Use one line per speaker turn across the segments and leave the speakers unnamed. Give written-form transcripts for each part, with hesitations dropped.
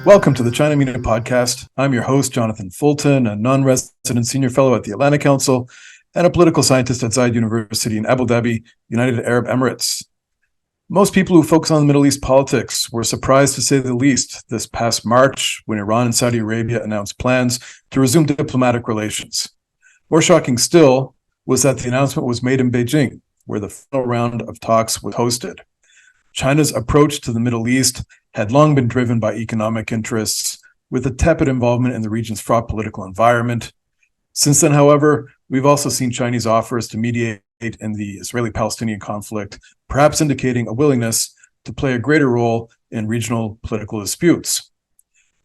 Welcome to the China Media Podcast. I'm your host, Jonathan Fulton, a non-resident senior fellow at the Atlantic Council and a political scientist at Zayed University in Abu Dhabi, United Arab Emirates. Most people who focus on the Middle East politics were surprised, to say the least, this past March when Iran and Saudi Arabia announced plans to resume diplomatic relations. More shocking still was that the announcement was made in Beijing, where the final round of talks was hosted. China's approach to the Middle East had long been driven by economic interests, with a tepid involvement in the region's fraught political environment. Since then, however, we've also seen Chinese offers to mediate in the Israeli-Palestinian conflict, perhaps indicating a willingness to play a greater role in regional political disputes.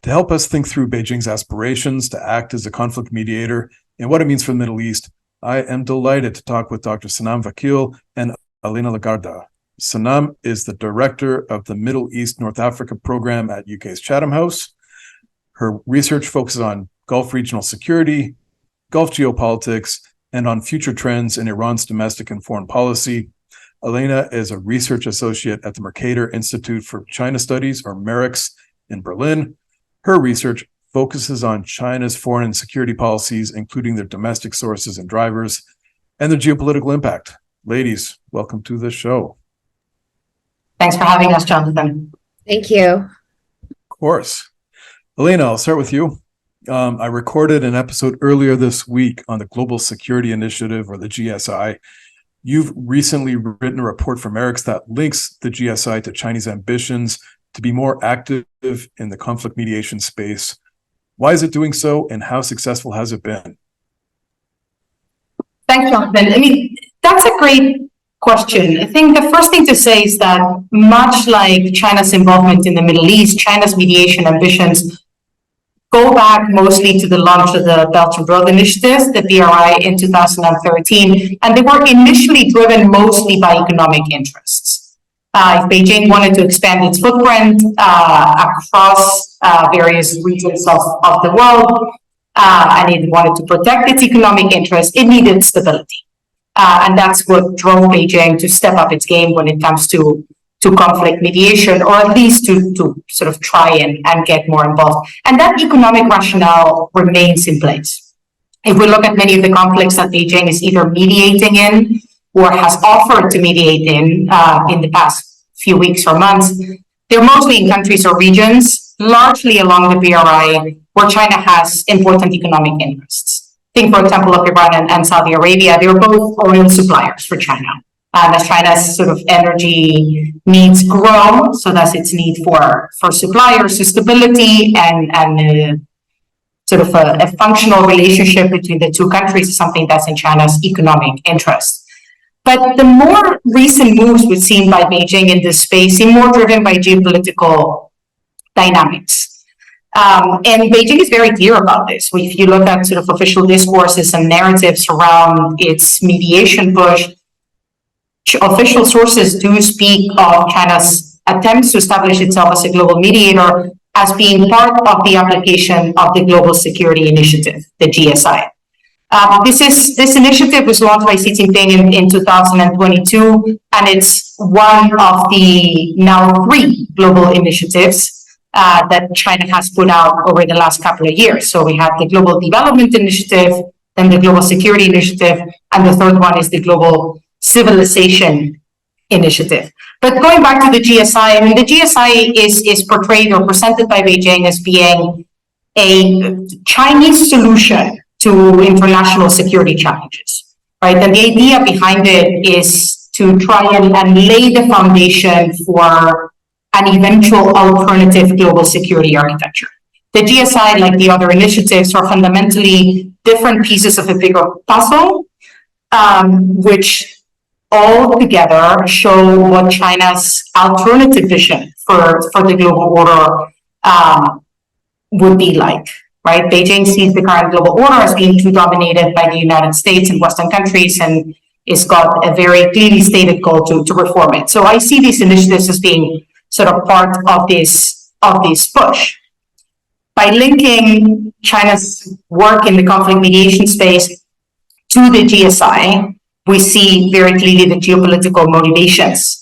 To help us think through Beijing's aspirations to act as a conflict mediator and what it means for the Middle East, I am delighted to talk with Dr. Sanam Vakil and Helena Legarda. Sanam is the director of the Middle East North Africa program at UK's Chatham House. Her research focuses on Gulf regional security, Gulf geopolitics, and on future trends in Iran's domestic and foreign policy. Helena is a research associate at the Mercator Institute for China Studies, or MERIX, in Berlin. Her research focuses on China's foreign and security policies, including their domestic sources and drivers, and their geopolitical impact. Ladies, welcome to the show.
Thanks for having us, Jonathan.
Thank you.
Of course. Helena, I'll start with you. I recorded an episode earlier this week on the Global Security Initiative, or the GSI. You've recently written a report for MERIX that links the GSI to Chinese ambitions to be more active in the conflict mediation space. Why is it doing so, and how successful has it been?
Thanks, Jonathan. I mean, that's a great question. I think the first thing to say is that much like China's involvement in the Middle East, China's mediation ambitions go back mostly to the launch of the Belt and Road Initiative, the BRI, in 2013, and they were initially driven mostly by economic interests. If Beijing wanted to expand its footprint across various regions of the world, and it wanted to protect its economic interests, it needed stability. And that's what drove Beijing to step up its game when it comes to conflict mediation, or at least to sort of try and get more involved. And that economic rationale remains in place. If we look at many of the conflicts that Beijing is either mediating in or has offered to mediate in the past few weeks or months, they're mostly in countries or regions, largely along the BRI, where China has important economic interests. Think, for example, of Iran and Saudi Arabia. They're both oil suppliers for China. And as China's sort of energy needs grow, so does its need for suppliers. So stability and sort of a functional relationship between the two countries is something that's in China's economic interest. But the more recent moves we've seen by Beijing in this space seem more driven by geopolitical dynamics. And Beijing is very clear about this. If you look at sort of official discourses and narratives around its mediation push, official sources do speak of China's attempts to establish itself as a global mediator as being part of the application of the Global Security Initiative, the GSI. This initiative was launched by Xi Jinping in 2022, and it's one of the now 3 global initiatives that China has put out over the last couple of years. So we have the Global Development Initiative, then the Global Security Initiative, and the third one is the Global Civilization Initiative. But going back to the GSI, I mean, the GSI is portrayed or presented by Beijing as being a Chinese solution to international security challenges, right? And the idea behind it is to try and lay the foundation for an eventual alternative global security architecture. The GSI, like the other initiatives, are fundamentally different pieces of a bigger puzzle, which all together show what China's alternative vision for the global order would be like, right? Beijing sees the current global order as being too dominated by the United States and Western countries, and it's got a very clearly stated goal to reform it. So I see these initiatives as being sort of part of this push. By linking China's work in the conflict mediation space to the GSI, we see very clearly the geopolitical motivations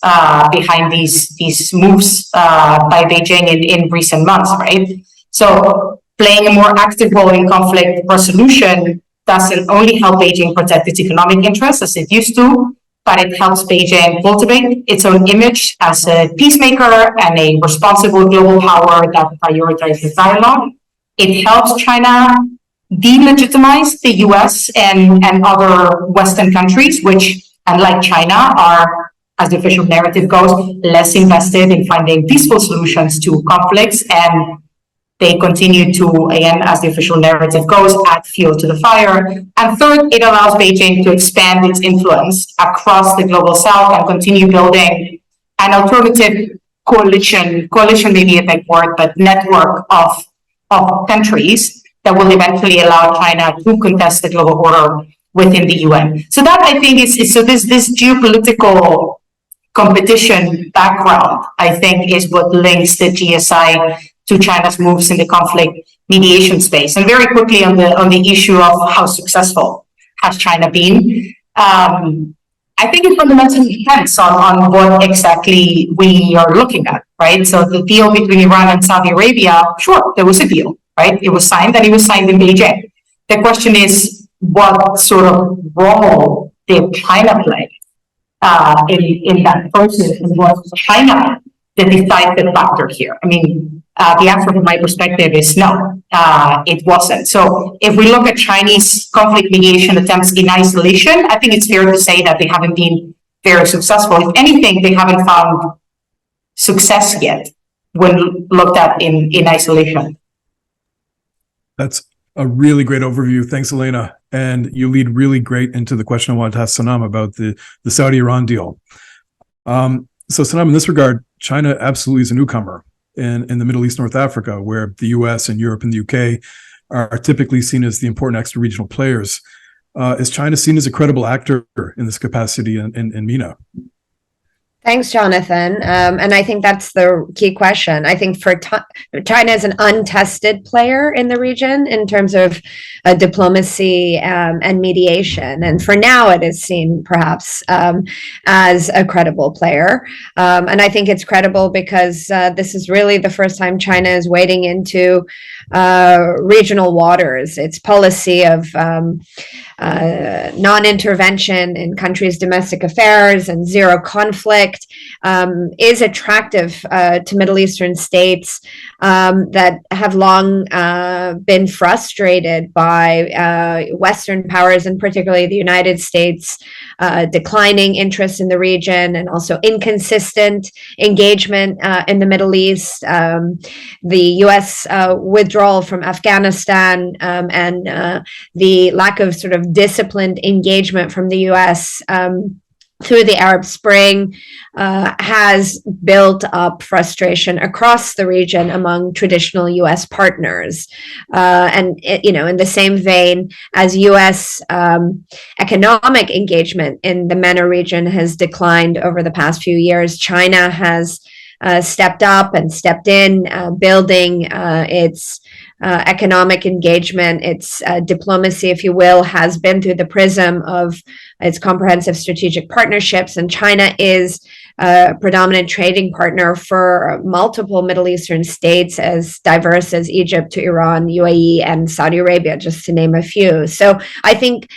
behind these moves by Beijing in recent months, right? So playing a more active role in conflict resolution doesn't only help Beijing protect its economic interests as it used to, but it helps Beijing cultivate its own image as a peacemaker and a responsible global power that prioritizes dialogue. It helps China delegitimize the US and other Western countries, which, unlike China, are, as the official narrative goes, less invested in finding peaceful solutions to conflicts, and they continue to, again, as the official narrative goes, add fuel to the fire. And third, it allows Beijing to expand its influence across the global south and continue building an alternative coalition may be a big word, but network of countries that will eventually allow China to contest the global order within the UN. So that, I think, is so this geopolitical competition background, I think, is what links the GSI to China's moves in the conflict mediation space. And very quickly on the issue of how successful has China been, I think it fundamentally depends on what exactly we are looking at, right? So the deal between Iran and Saudi Arabia, sure, there was a deal, right? It was signed, and it was signed in Beijing. The question is, what sort of role did China play in that process, and was China the decisive factor here? I mean, the answer from my perspective is no, it wasn't. So if we look at Chinese conflict mediation attempts in isolation, I think it's fair to say that they haven't been very successful. If anything, they haven't found success yet when looked at in isolation.
That's a really great overview. Thanks, Helena. And you lead really great into the question I wanted to ask Sanam about the Saudi-Iran deal. So Sanam, in this regard, China absolutely is a newcomer in the Middle East, North Africa, where the US and Europe and the UK are typically seen as the important extra-regional players. Is China seen as a credible actor in this capacity in MENA?
Thanks, Jonathan. And I think that's the key question. I think for China is an untested player in the region in terms of diplomacy and mediation. And for now, it is seen perhaps as a credible player. And I think it's credible because this is really the first time China is wading into regional waters. Its policy of non-intervention in countries' domestic affairs and zero conflict is attractive to Middle Eastern states that have long been frustrated by Western powers, and particularly the United States, declining interest in the region and also inconsistent engagement in the Middle East. The U.S. withdrawal from Afghanistan and the lack of sort of disciplined engagement from the U.S. Through the Arab Spring has built up frustration across the region among traditional U.S. partners. And, in the same vein as U.S. economic engagement in the MENA region has declined over the past few years, China has stepped up and stepped in, building its economic engagement, its diplomacy, if you will, has been through the prism of its comprehensive strategic partnerships. And China is a predominant trading partner for multiple Middle Eastern states as diverse as Egypt to Iran, UAE, and Saudi Arabia, just to name a few. So I think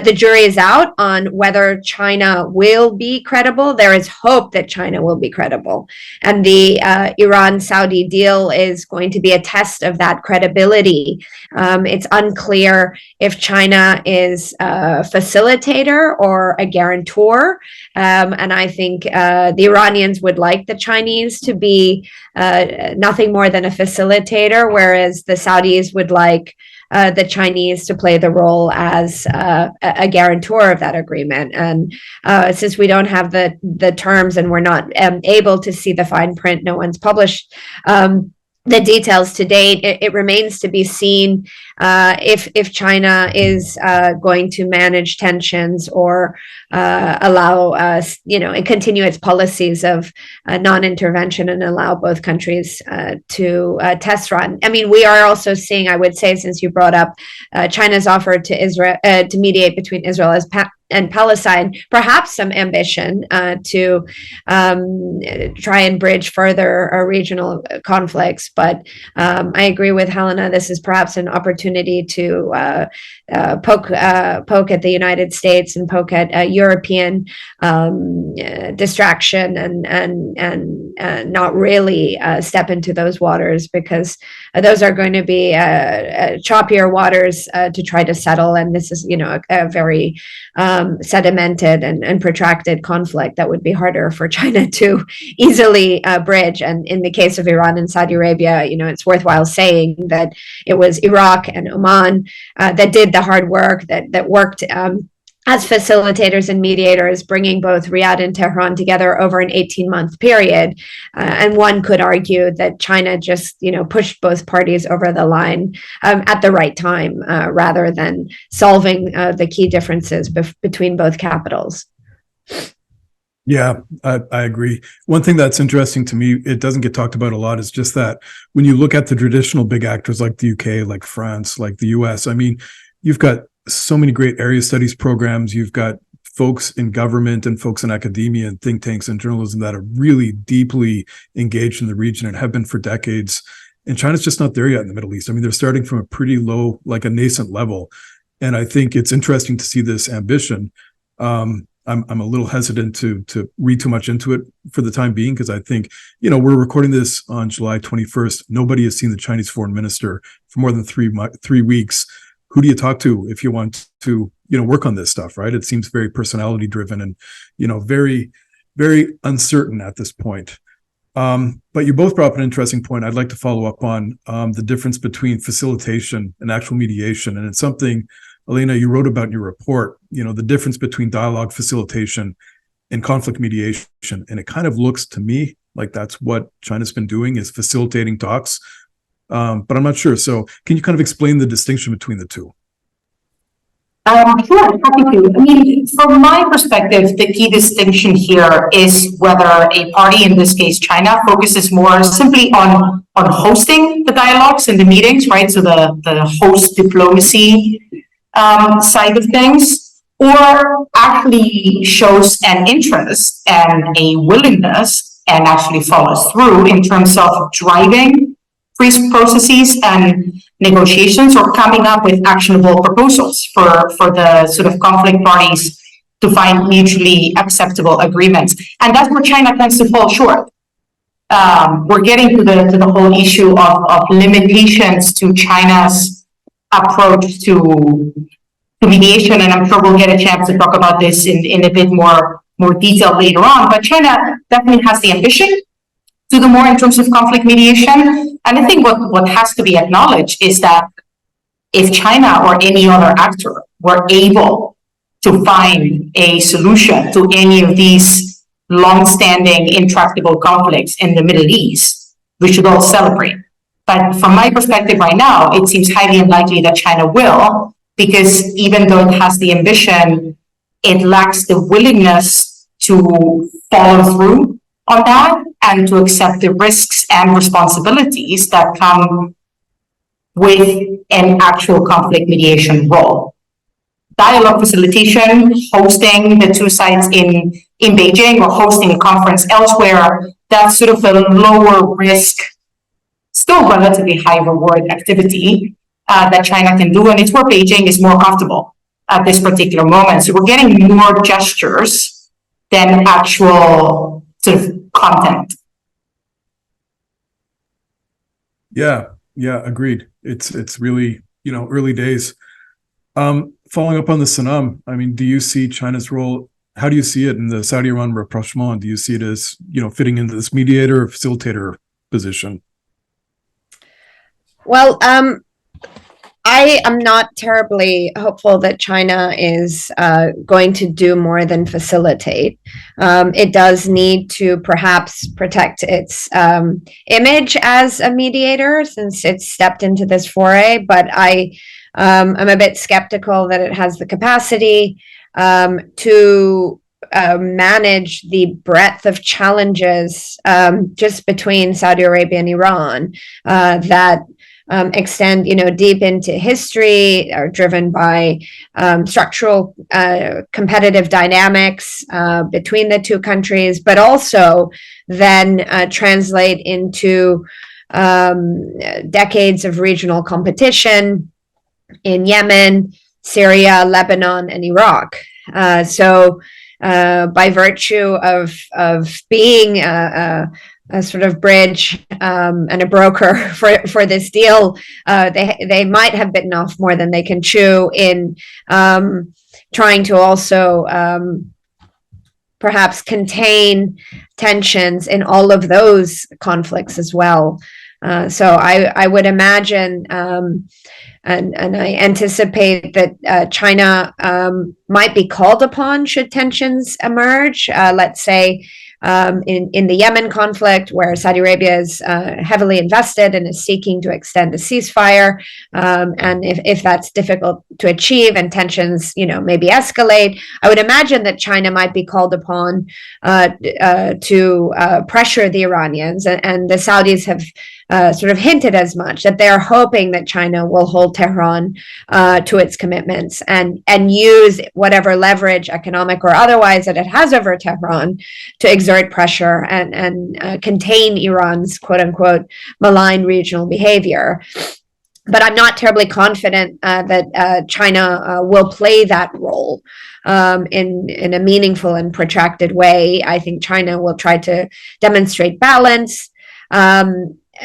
the jury is out on whether China will be credible. There is hope that China will be credible. And the Iran-Saudi deal is going to be a test of that credibility. It's unclear if China is a facilitator or a guarantor. And I think the Iranians would like the Chinese to be nothing more than a facilitator, whereas the Saudis would like the Chinese to play the role as a guarantor of that agreement. And since we don't have the terms and we're not able to see the fine print, no one's published the details to date, it remains to be seen if China is going to manage tensions or allow and continue its policies of non-intervention and allow both countries to test run. I mean, we are also seeing, I would say, since you brought up China's offer to Israel to mediate between Israel and Palestine perhaps some ambition to try and bridge further regional conflicts. But I agree with Helena. This is perhaps an opportunity to poke at the United States and poke at European distraction and not really step into those waters, because those are going to be choppier waters to try to settle. And this is, a very sedimented and protracted conflict that would be harder for China to easily bridge. And in the case of Iran and Saudi Arabia, it's worthwhile saying that it was Iraq and Oman that did the hard work, that worked as facilitators and mediators, bringing both Riyadh and Tehran together over an 18-month period. And one could argue that China just, pushed both parties over the line at the right time, rather than solving the key differences between both capitals.
Yeah, I agree. One thing that's interesting to me, it doesn't get talked about a lot, is just that when you look at the traditional big actors like the UK, like France, like the US, you've got so many great area studies programs. You've got folks in government and folks in academia and think tanks and journalism that are really deeply engaged in the region and have been for decades. And China's just not there yet in the Middle East. They're starting from a pretty low, like a nascent level. And I think it's interesting to see this ambition. I'm a little hesitant to read too much into it for the time being, because I think, we're recording this on July 21st. Nobody has seen the Chinese foreign minister for more than 3 weeks. Who do you talk to if you want to, work on this stuff, right? It seems very personality driven and, very, very uncertain at this point. But you both brought up an interesting point I'd like to follow up on, the difference between facilitation and actual mediation. And it's something, Helena, you wrote about in your report, the difference between dialogue facilitation and conflict mediation. And it kind of looks to me like that's what China's been doing, is facilitating talks. But I'm not sure. So can you kind of explain the distinction between the two?
Sure, happy to. From my perspective, the key distinction here is whether a party, in this case China, focuses more simply on hosting the dialogues and the meetings, right? So the host diplomacy side of things, or actually shows an interest and a willingness and actually follows through in terms of driving processes and negotiations, or coming up with actionable proposals for the sort of conflict parties to find mutually acceptable agreements. And that's where China tends to fall short. We're getting to the whole issue of limitations to China's approach to mediation, and I'm sure we'll get a chance to talk about this in a bit more detail later on. But China definitely has the ambition to do more in terms of conflict mediation. And I think what has to be acknowledged is that if China or any other actor were able to find a solution to any of these long-standing intractable conflicts in the Middle East, we should all celebrate. But from my perspective right now, it seems highly unlikely that China will, because even though it has the ambition, it lacks the willingness to follow through on that and to accept the risks and responsibilities that come with an actual conflict mediation role. Dialogue facilitation, hosting the two sides in Beijing or hosting a conference elsewhere, that's sort of a lower risk, still relatively high reward activity that China can do, and it's where Beijing is more comfortable at this particular moment. So we're getting more gestures than actual sort of content.
Yeah, agreed. It's really, early days. Following up on the Sanam, do you see China's role? How do you see it in the Saudi-Iran rapprochement? Do you see it as, fitting into this mediator or facilitator position?
Well, I am not terribly hopeful that China is going to do more than facilitate. It does need to perhaps protect its image as a mediator, since it's stepped into this foray, but I'm a bit skeptical that it has the capacity to manage the breadth of challenges just between Saudi Arabia and Iran that extend, deep into history, are driven by structural competitive dynamics between the two countries, but also then translate into decades of regional competition in Yemen, Syria, Lebanon, and Iraq. So by virtue of being a sort of bridge and a broker for this deal, they might have bitten off more than they can chew in trying to also perhaps contain tensions in all of those conflicts as well. So I would imagine, and I anticipate that China might be called upon should tensions emerge. Let's say in the Yemen conflict, where Saudi Arabia is heavily invested and is seeking to extend the ceasefire, and if that's difficult to achieve and tensions, maybe escalate, I would imagine that China might be called upon to pressure the Iranians, and the Saudis have sort of hinted as much, that they're hoping that China will hold Tehran to its commitments and use whatever leverage, economic or otherwise, that it has over Tehran to exert pressure and contain Iran's quote unquote malign regional behavior. But I'm not terribly confident that China will play that role in a meaningful and protracted way. I think China will try to demonstrate balance,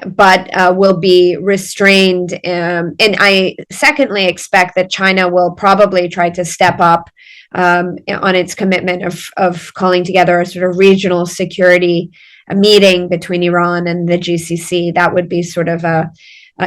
but will be restrained. And I secondly expect that China will probably try to step up on its commitment of calling together a sort of regional security meeting between Iran and the GCC. That would be sort of a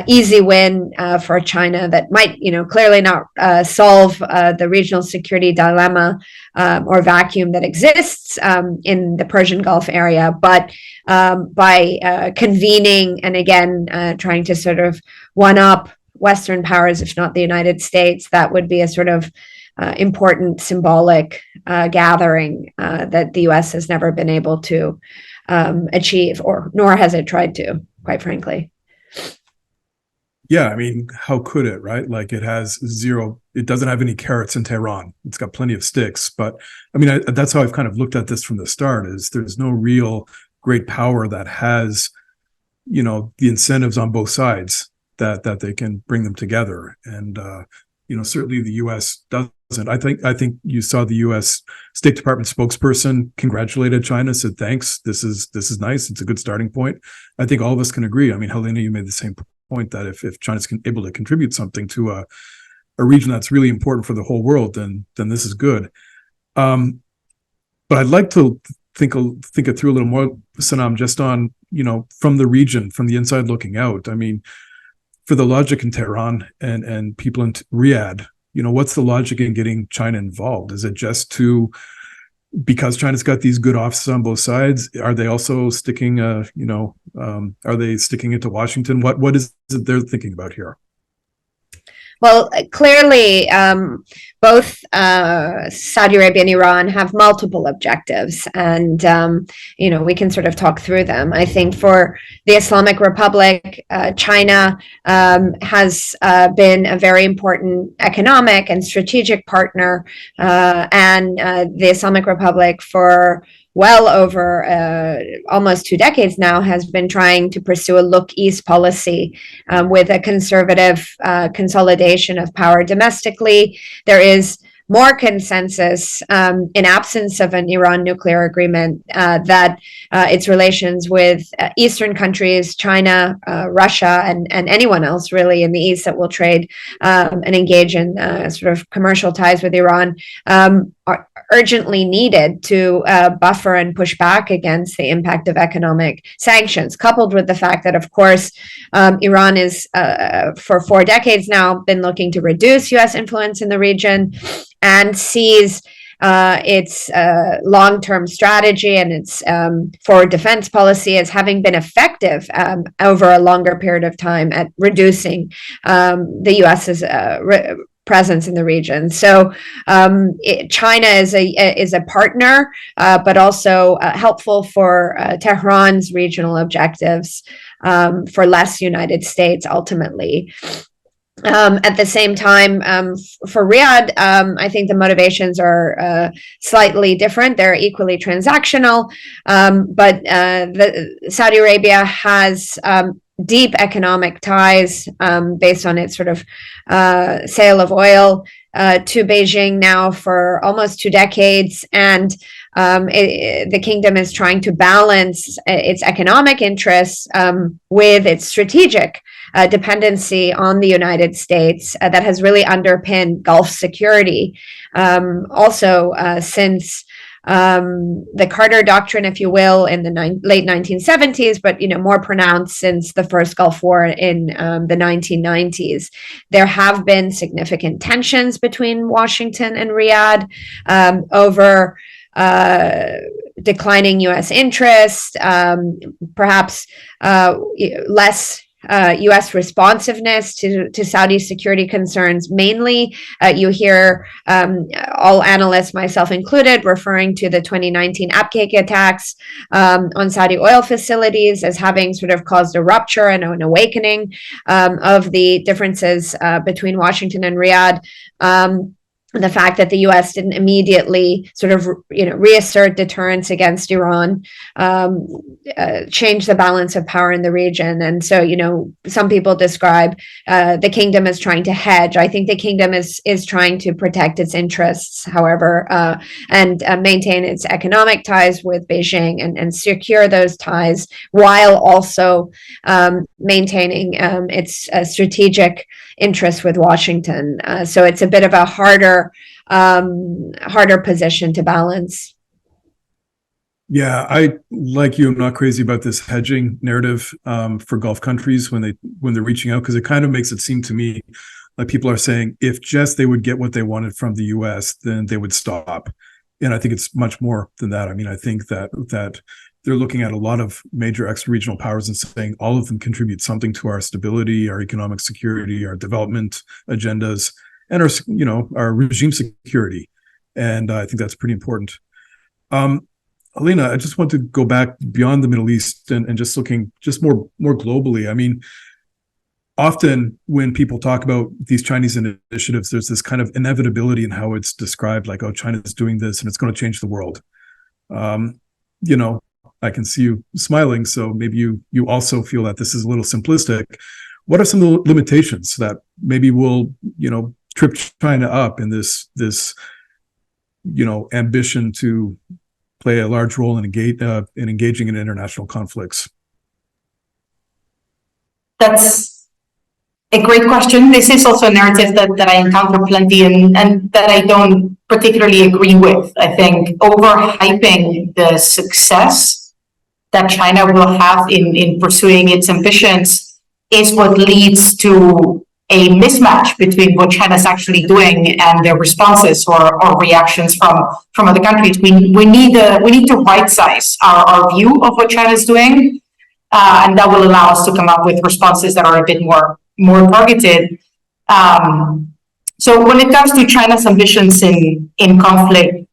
easy win for China that might, clearly not solve the regional security dilemma or vacuum that exists in the Persian Gulf area, but by convening and again trying to sort of one up Western powers, if not the United States, that would be a sort of important symbolic gathering that the U.S. has never been able to achieve, or nor has it tried to, quite frankly.
Yeah, I mean, how could it, right? Like it doesn't have any carrots in Tehran. It's got plenty of sticks. But I mean, that's how I've kind of looked at this from the start, is there's no real great power that has, the incentives on both sides that they can bring them together. And, certainly the U.S. doesn't. I think you saw the U.S. State Department spokesperson congratulated China, said, thanks, this is nice. It's a good starting point. I think all of us can agree. I mean, Helena, you made the same point that if China's able to contribute something to a region that's really important for the whole world, then this is good. But I'd like to think it through a little more, Sanam, just on, from the region, from the inside looking out. I mean, for the logic in Tehran and people in Riyadh, what's the logic in getting China involved? Is it just because China's got these good offices on both sides? Are they also sticking, are they sticking it to Washington? What is it they're thinking about here?
Well, clearly, both Saudi Arabia and Iran have multiple objectives, and we can sort of talk through them. I think for the Islamic Republic, China has been a very important economic and strategic partner, and the Islamic Republic for well over almost 2 decades now has been trying to pursue a look east policy with a conservative consolidation of power domestically. There is more consensus in absence of an Iran nuclear agreement that its relations with Eastern countries, China, Russia, and anyone else really in the East that will trade and engage in sort of commercial ties with Iran are urgently needed to buffer and push back against the impact of economic sanctions, coupled with the fact that, of course, Iran is for 4 decades now been looking to reduce U.S. influence in the region and sees its long-term strategy and its forward defense policy as having been effective over a longer period of time at reducing the U.S.'s presence in the region. So China is a partner, but also helpful for Tehran's regional objectives. for less United States ultimately. At the same time, for Riyadh, I think the motivations are slightly different. They're equally transactional, but Saudi Arabia has deep economic ties based on its sort of sale of oil to Beijing now for almost 2 decades, and the kingdom is trying to balance its economic interests with its strategic dependency on the United States that has really underpinned Gulf security. Also, since the Carter Doctrine, if you will, in the late 1970s, but more pronounced since the first Gulf War in the 1990s. There have been significant tensions between Washington and Riyadh over declining U.S. interest, perhaps less U.S. responsiveness to Saudi security concerns. Mainly, you hear all analysts, myself included, referring to the 2019 Abqaiq attacks on Saudi oil facilities as having sort of caused a rupture and an awakening of the differences between Washington and Riyadh. The fact that the U.S. didn't immediately sort of, reassert deterrence against Iran, change the balance of power in the region. And so, some people describe the kingdom as trying to hedge. I think the kingdom is trying to protect its interests, however, and maintain its economic ties with Beijing and secure those ties while also maintaining its strategic interests with Washington. So it's a bit of a harder position to balance.
Yeah, I like you. I'm not crazy about this hedging narrative for Gulf countries when they're reaching out, because it kind of makes it seem to me like people are saying if just they would get what they wanted from the U.S., then they would stop. And I think it's much more than that. I mean, I think that they're looking at a lot of major extra-regional powers and saying all of them contribute something to our stability, our economic security, our development agendas, and our regime security. And I think that's pretty important. Helena, I just want to go back beyond the Middle East and just looking just more globally. I mean, often when people talk about these Chinese initiatives, there's this kind of inevitability in how it's described, like, oh, China's doing this and it's going to change the world. I can see you smiling, so maybe you also feel that this is a little simplistic. What are some of the limitations that maybe will, trip China up in this ambition to play a large role in engaging in international conflicts?
That's a great question. This is also a narrative that I encounter plenty and that I don't particularly agree with. I think overhyping the success that China will have in pursuing its ambitions is what leads to a mismatch between what China's actually doing and their responses or reactions from other countries. We need to right size our view of what China's doing, and that will allow us to come up with responses that are a bit more targeted. So when it comes to China's ambitions in conflict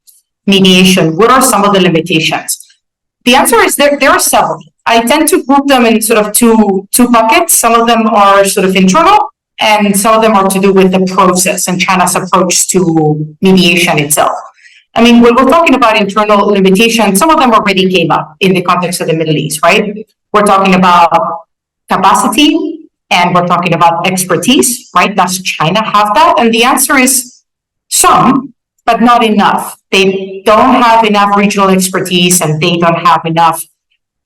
mediation, what are some of the limitations? The answer is there are several. I tend to group them in sort of two buckets. Some of them are sort of internal, and some of them are to do with the process and China's approach to mediation itself. I mean, when we're talking about internal limitations, some of them already came up in the context of the Middle East, right? We're talking about capacity and we're talking about expertise, right? Does China have that? And the answer is some, but not enough. They don't have enough regional expertise and they don't have enough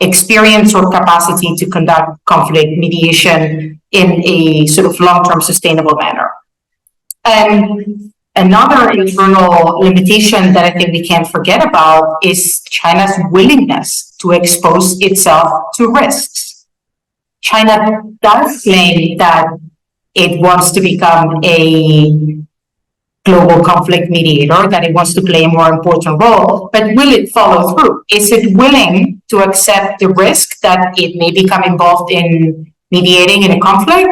experience or capacity to conduct conflict mediation in a sort of long-term sustainable manner. And another internal limitation that I think we can't forget about is China's willingness to expose itself to risks. China does claim that it wants to become a global conflict mediator, that it wants to play a more important role, but will it follow through? Is it willing to accept the risk that it may become involved in mediating in a conflict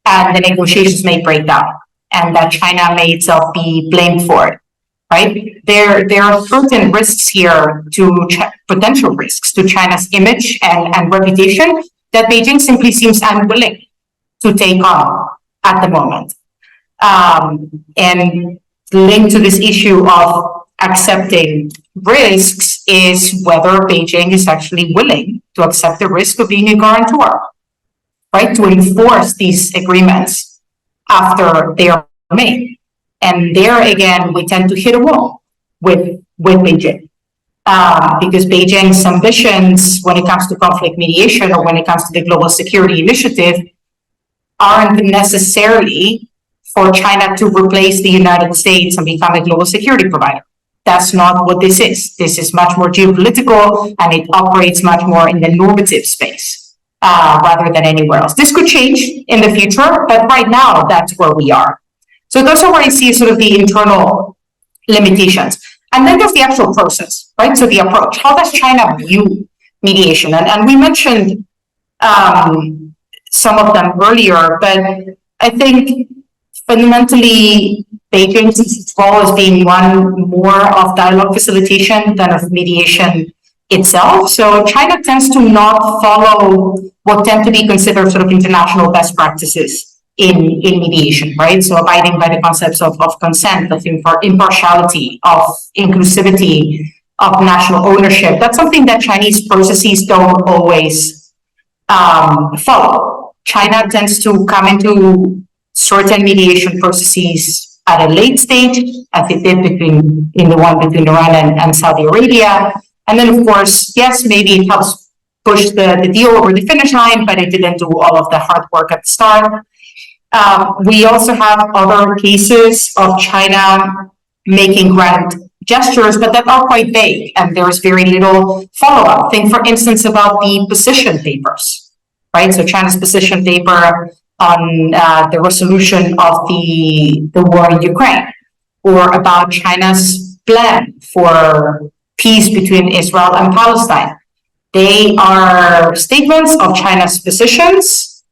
and the negotiations may break down and that China may itself be blamed for it, right? There are certain risks here potential risks to China's image and reputation that Beijing simply seems unwilling to take on at the moment. And linked to this issue of accepting risks is whether Beijing is actually willing to accept the risk of being a guarantor, right? To enforce these agreements after they are made. And there again, we tend to hit a wall with Beijing. Because Beijing's ambitions when it comes to conflict mediation or when it comes to the global security initiative aren't necessarily for China to replace the United States and become a global security provider. That's not what this is. This is much more geopolitical, and it operates much more in the normative space rather than anywhere else. This could change in the future, but right now, that's where we are. So those are where I see sort of the internal limitations. And then there's the actual process, right? So the approach. How does China view mediation? And we mentioned some of them earlier, but I think fundamentally, Beijing sees its role as being one more of dialogue facilitation than of mediation itself. So China tends to not follow what tend to be considered sort of international best practices in mediation, right? So abiding by the concepts of consent, of impartiality, of inclusivity, of national ownership. That's something that Chinese processes don't always follow. China tends to come into certain mediation processes at a late stage, as it did in the one between Iran and Saudi Arabia. And then, of course, yes, maybe it helps push the deal over the finish line, but it didn't do all of the hard work at the start. We also have other cases of China making grand gestures, but that are quite vague, and there's very little follow-up. Think, for instance, about the position papers, right? So China's position paper on the resolution of the war in Ukraine, or about China's plan for peace between Israel and Palestine. They are statements of China's positions,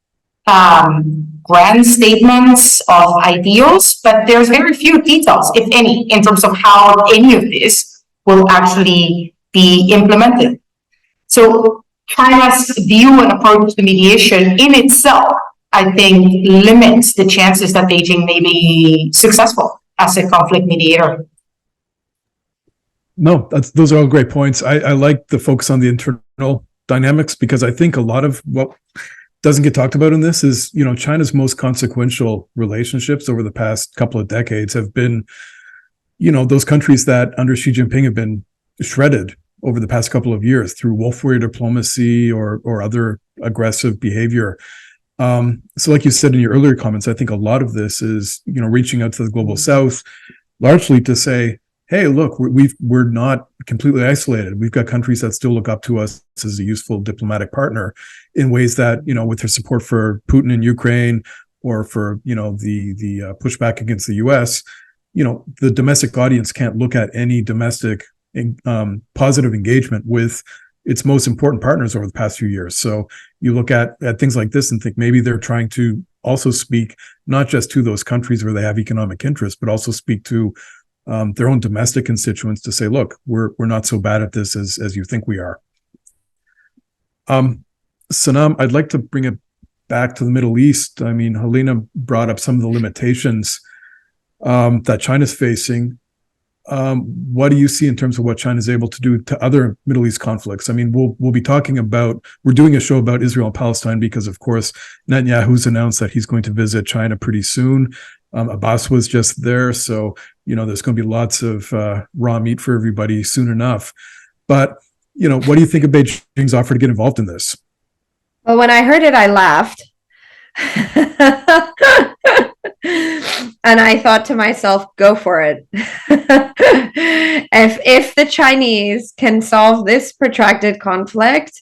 grand statements of ideals, but there's very few details, if any, in terms of how any of this will actually be implemented. So China's view and approach to mediation in itself, I think, limits the chances that Beijing may be successful as a conflict mediator.
No, those are all great points. I like the focus on the internal dynamics, because I think a lot of what doesn't get talked about in this is, China's most consequential relationships over the past couple of decades have been, those countries that under Xi Jinping have been shredded over the past couple of years through wolf warrior diplomacy or other aggressive behavior. So like you said in your earlier comments, I think a lot of this is, reaching out to the global South, largely to say, hey, look, we're not completely isolated. We've got countries that still look up to us as a useful diplomatic partner in ways that, with their support for Putin in Ukraine, or for, the pushback against the US, the domestic audience can't look at any domestic positive engagement with its most important partners over the past few years. So you look at things like this and think maybe they're trying to also speak not just to those countries where they have economic interest, but also speak to their own domestic constituents to say, look, we're not so bad at this as you think we are. Sanam, I'd like to bring it back to the Middle East. I mean, Helena brought up some of the limitations that China's facing. What do you see in terms of what China's able to do to other Middle East conflicts? I mean, we'll be talking about, we're doing a show about Israel and Palestine because, of course, Netanyahu's announced that he's going to visit China pretty soon. Abbas was just there, so there's going to be lots of raw meat for everybody soon enough. But what do you think of Beijing's offer to get involved in this?
Well, when I heard it, I laughed. And I thought to myself, go for it. If the Chinese can solve this protracted conflict,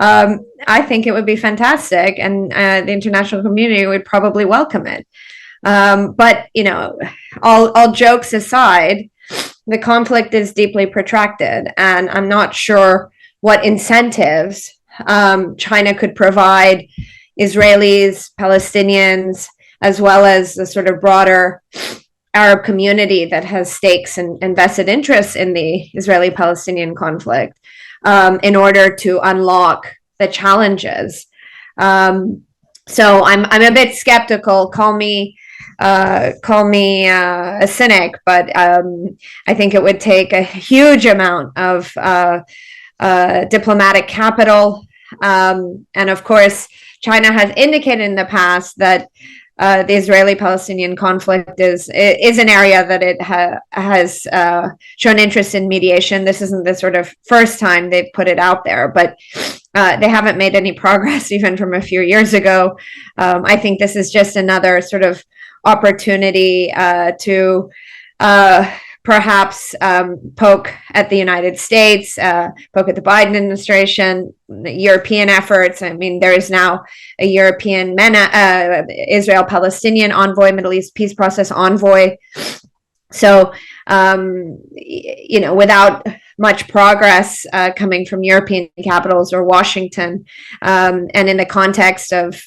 I think it would be fantastic, and the international community would probably welcome it. But all jokes aside, the conflict is deeply protracted, and I'm not sure what incentives China could provide Israelis, Palestinians, as well as the sort of broader Arab community that has stakes and vested interests in the Israeli-Palestinian conflict, in order to unlock the challenges So I'm a bit skeptical. Call me a cynic, but I think it would take a huge amount of diplomatic capital, and of course, China has indicated in the past that the Israeli-Palestinian conflict is an area that it has shown interest in mediation. This isn't the sort of first time they've put it out there, but they haven't made any progress even from a few years ago. I think this is just another sort of opportunity to perhaps poke at the United States, poke at the Biden administration, the European efforts. I mean, there is now a European Israel-Palestinian envoy, Middle East peace process envoy. So, without much progress coming from European capitals or Washington, and in the context of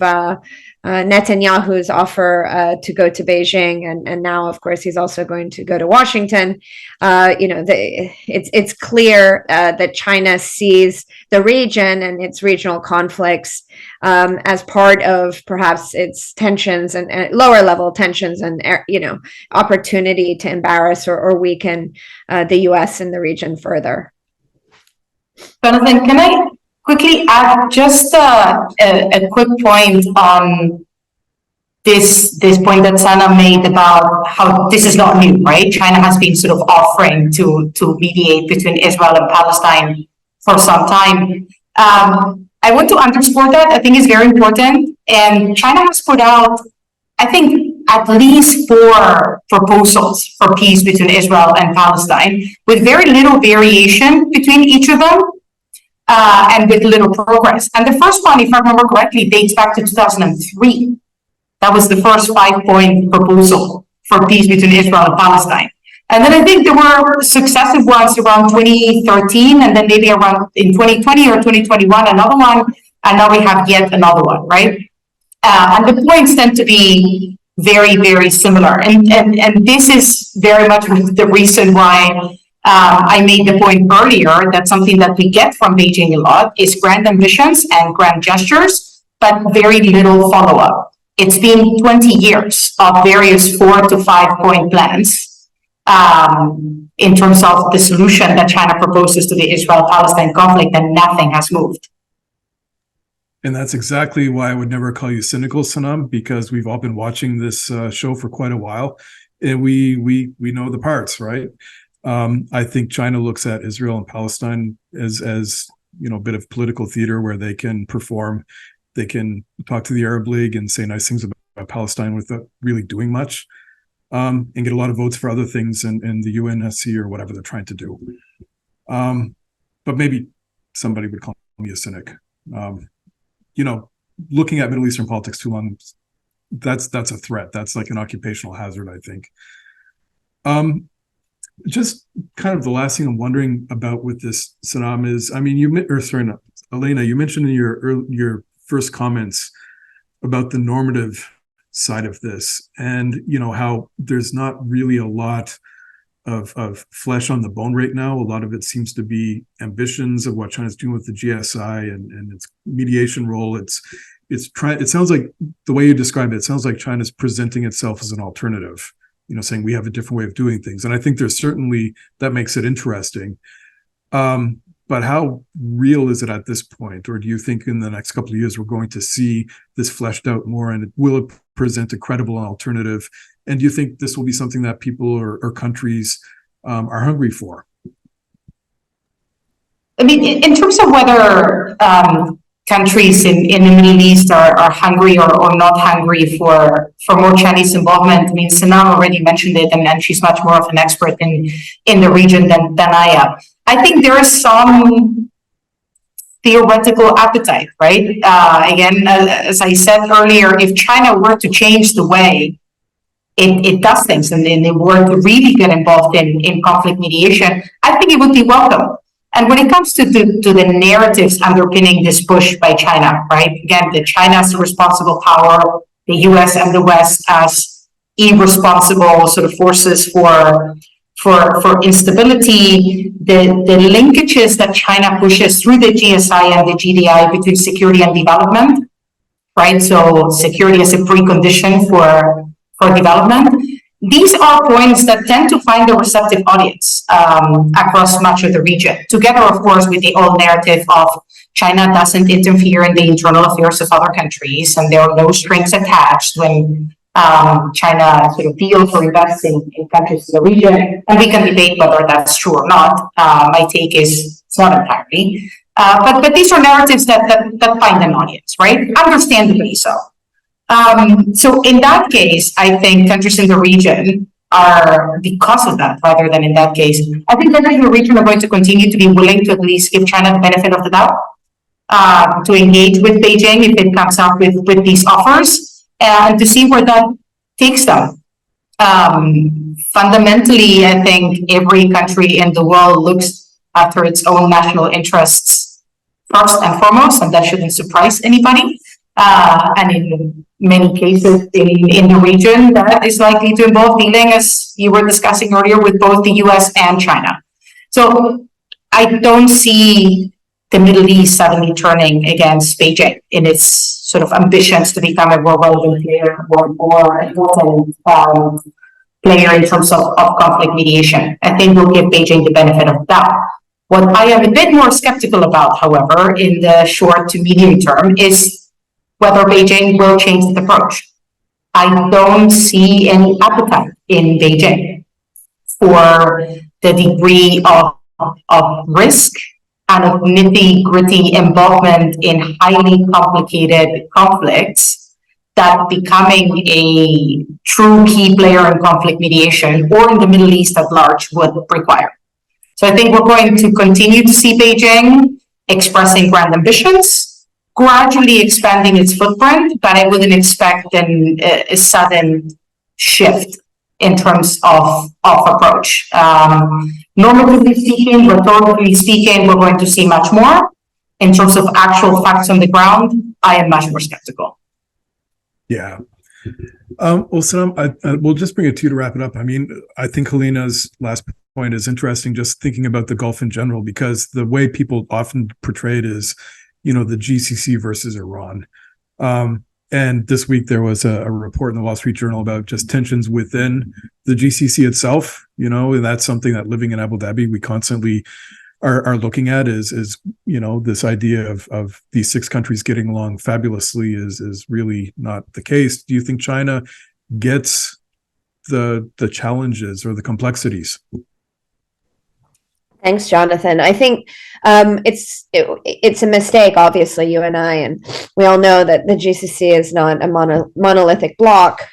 Netanyahu's offer to go to Beijing, and now, of course, he's also going to go to Washington. It's clear that China sees the region and its regional conflicts as part of perhaps its tensions and lower level tensions and opportunity to embarrass or weaken the U.S. in the region further.
Jonathan, can I quickly add just a quick point on this point that Sanam made about how this is not new, right? China has been sort of offering to mediate between Israel and Palestine for some time. I want to underscore that. I think it's very important. And China has put out, I think, at least 4 proposals for peace between Israel and Palestine, with very little variation between each of them. And with little progress. And the first one, if I remember correctly, dates back to 2003. That was the first 5-point proposal for peace between Israel and Palestine. And then I think there were successive ones around 2013, and then maybe around in 2020 or 2021, another one, and now we have yet another one, right? And the points tend to be very, very similar. And this is very much the reason why I made the point earlier that something that we get from Beijing a lot is grand ambitions and grand gestures, but very little follow-up. It's been 20 years of various 4 to 5-point plans in terms of the solution that China proposes to the Israel-Palestine conflict, and nothing has moved.
And that's exactly why I would never call you cynical, Sanam, because we've all been watching this show for quite a while, and we know the parts, right? I think China looks at Israel and Palestine as a bit of political theater where they can perform. They can talk to the Arab League and say nice things about Palestine without really doing much, and get a lot of votes for other things in the UNSC or whatever they're trying to do. But maybe somebody would call me a cynic. Looking at Middle Eastern politics too long, that's a threat. That's like an occupational hazard, I think. Just kind of the last thing I'm wondering about with this, Sanam, is, Helena, you mentioned in your first comments about the normative side of this, and how there's not really a lot of flesh on the bone right now. A lot of it seems to be ambitions of what China's doing with the GSI and its mediation role. It sounds like, the way you describe it, it sounds like China's presenting itself as an alternative, saying we have a different way of doing things. And I think there's certainly, that makes it interesting. But how real is it at this point? Or do you think in the next couple of years we're going to see this fleshed out more, and will it present a credible alternative? And do you think this will be something that people or countries are hungry for?
I mean, in terms of whether countries in the Middle East are hungry or not hungry for more Chinese involvement, I mean, Sanam already mentioned it, and she's much more of an expert in the region than I am. I think there is some theoretical appetite, right? Again, as I said earlier, if China were to change the way it does things, and they were to really get involved in conflict mediation, I think it would be welcome. And when it comes to the narratives underpinning this push by China, right? Again, the China as a responsible power, the US and the West as irresponsible sort of forces for instability, the linkages that China pushes through the GSI and the GDI between security and development, right? So security is a precondition for development. These are points that tend to find a receptive audience across much of the region, together, of course, with the old narrative of China doesn't interfere in the internal affairs of other countries, and there are no strings attached when China sort of deals or invests in countries in the region. And we can debate whether that's true or not. My take is it's not entirely. But these are narratives that find an audience, right? Understandably so. So in that case, I think countries in the region are, because of that, rather than in that case, I think countries in the region are going to continue to be willing to at least give China the benefit of the doubt, to engage with Beijing if it comes up with these offers, and to see where that takes them. Fundamentally, I think every country in the world looks after its own national interests first and foremost, and that shouldn't surprise anybody. And in many cases in the region, that is likely to involve dealing, as you were discussing earlier, with both the US and China. So I don't see the Middle East suddenly turning against Beijing in its sort of ambitions to become a more relevant player, more important player in terms of conflict mediation. I think we'll give Beijing the benefit of that. What I am a bit more skeptical about, however, in the short to medium term, is whether Beijing will change its approach. I don't see any appetite in Beijing for the degree of risk and of nitty-gritty involvement in highly complicated conflicts that becoming a true key player in conflict mediation or in the Middle East at large would require. So I think we're going to continue to see Beijing expressing grand ambitions, gradually expanding its footprint, but I wouldn't expect a sudden shift in terms of approach. Normatively speaking, rhetorically speaking, we're going to see much more. In terms of actual facts on the ground, I am much more skeptical.
Yeah. Well, Sanam, we'll just bring it to you to wrap it up. I mean, I think Helena's last point is interesting, just thinking about the Gulf in general, because the way people often portray it is, the GCC versus Iran. And this week there was a report in the Wall Street Journal about just tensions within the GCC itself, and that's something that living in Abu Dhabi, we constantly are looking at is this idea of these six countries getting along fabulously is really not the case. Do you think China gets the challenges or the complexities?
Thanks, Jonathan. I think it's a mistake, obviously, you and I, and we all know that the GCC is not a monolithic bloc.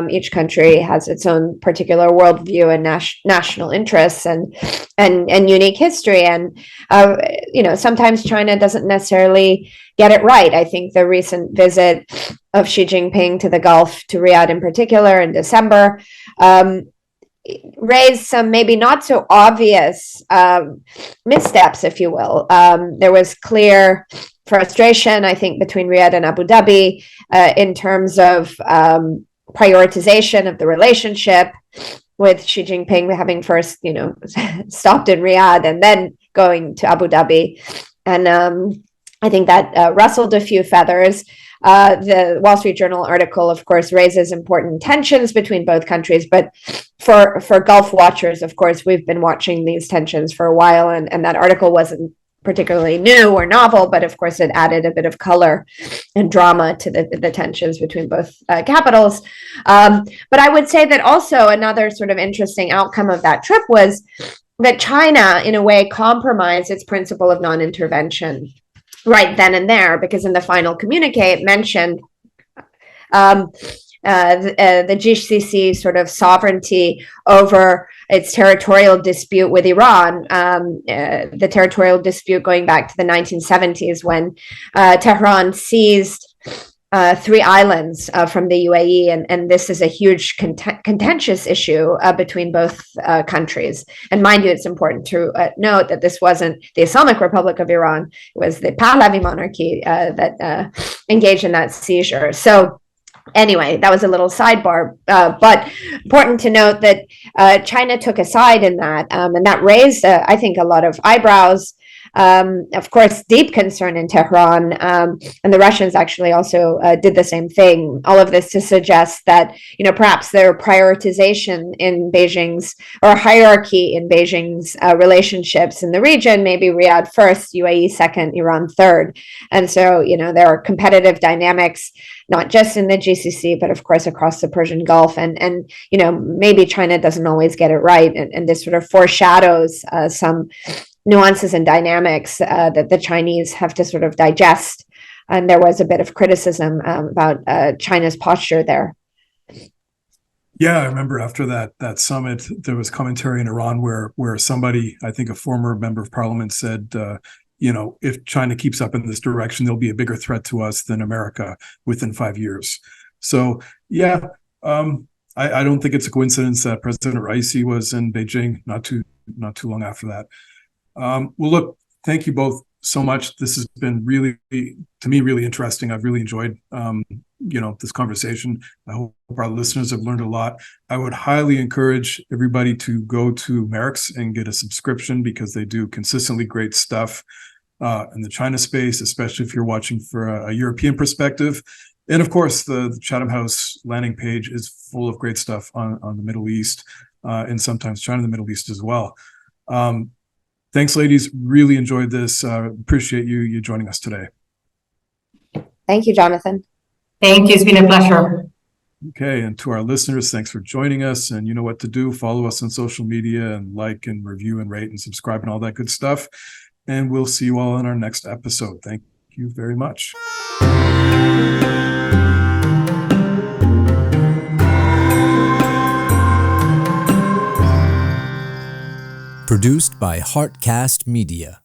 Each country has its own particular worldview and national interests and unique history. And, sometimes China doesn't necessarily get it right. I think the recent visit of Xi Jinping to the Gulf, to Riyadh in particular, in December, raised some maybe not so obvious missteps, if you will. There was clear frustration, I think, between Riyadh and Abu Dhabi in terms of prioritization of the relationship, with Xi Jinping having first, stopped in Riyadh and then going to Abu Dhabi. And I think that rustled a few feathers. The Wall Street Journal article, of course, raises important tensions between both countries. But for Gulf watchers, of course, we've been watching these tensions for a while. And that article wasn't particularly new or novel, but of course, it added a bit of color and drama to the tensions between both capitals. But I would say that also another sort of interesting outcome of that trip was that China, in a way, compromised its principle of non-intervention right then and there, because in the final communique it mentioned the GCC sort of sovereignty over its territorial dispute with Iran, the territorial dispute going back to the 1970s when Tehran seized 3 islands from the UAE, and this is a huge contentious issue between both countries. And mind you, it's important to note that this wasn't the Islamic Republic of Iran; it was the Pahlavi monarchy that engaged in that seizure. So anyway, that was a little sidebar, but important to note that China took a side in that, and that raised, I think, a lot of eyebrows. of course, deep concern in Tehran. And the Russians actually also did the same thing. All of this to suggest that, perhaps their prioritization in Beijing's, or hierarchy in Beijing's relationships in the region, maybe Riyadh first, UAE second, Iran third. And so, there are competitive dynamics, not just in the GCC, but of course across the Persian Gulf. And maybe China doesn't always get it right. And this sort of foreshadows some nuances and dynamics that the Chinese have to sort of digest. And there was a bit of criticism about China's posture there.
Yeah, I remember after that summit, there was commentary in Iran where somebody, I think a former member of parliament, said, if China keeps up in this direction, there'll be a bigger threat to us than America within 5 years. So, yeah, I don't think it's a coincidence that President Raisi was in Beijing not too long after that. Well, look, thank you both so much. This has been really interesting. I've really enjoyed, this conversation. I hope our listeners have learned a lot. I would highly encourage everybody to go to Merrick's and get a subscription, because they do consistently great stuff in the China space, especially if you're watching for a European perspective. And of course, the Chatham House landing page is full of great stuff on the Middle East, and sometimes China and the Middle East as well. Thanks, ladies. Really enjoyed this. Appreciate you joining us today.
Thank you, Jonathan.
Thank you. It's been a pleasure.
Okay. And to our listeners, thanks for joining us. And you know what to do. Follow us on social media and like and review and rate and subscribe and all that good stuff. And we'll see you all in our next episode. Thank you very much.
Produced by Heartcast Media.